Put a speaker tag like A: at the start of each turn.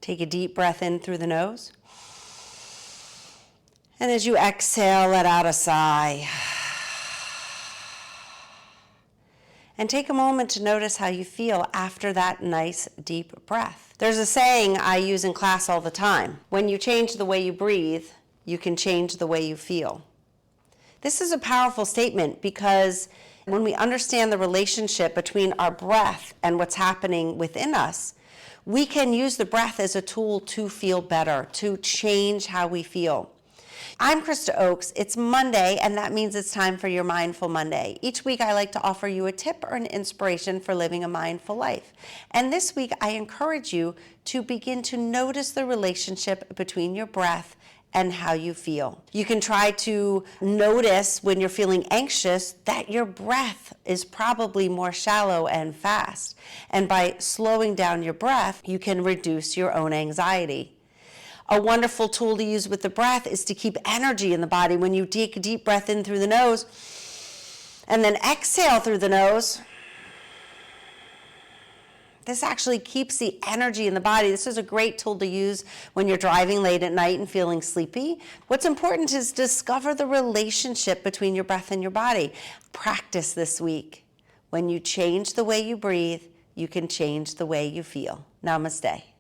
A: Take a deep breath in through the nose. And as you exhale, let out a sigh. And take a moment to notice how you feel after that nice deep breath. There's a saying I use in class all the time. When you change the way you breathe, you can change the way you feel. This is a powerful statement because when we understand the relationship between our breath and what's happening within us, we can use the breath as a tool to feel better, to change how we feel. I'm Krista Oakes. It's Monday, and that means it's time for your Mindful Monday. Each week, I like to offer you a tip or an inspiration for living a mindful life. And this week, I encourage you to begin to notice the relationship between your breath and how you feel. You can try to notice when you're feeling anxious that your breath is probably more shallow and fast. And by slowing down your breath, you can reduce your own anxiety. A wonderful tool to use with the breath is to keep energy in the body. When you take a deep breath in through the nose and then exhale through the nose, this actually keeps the energy in the body. This is a great tool to use when you're driving late at night and feeling sleepy. What's important is discover the relationship between your breath and your body. Practice this week. When you change the way you breathe, you can change the way you feel. Namaste.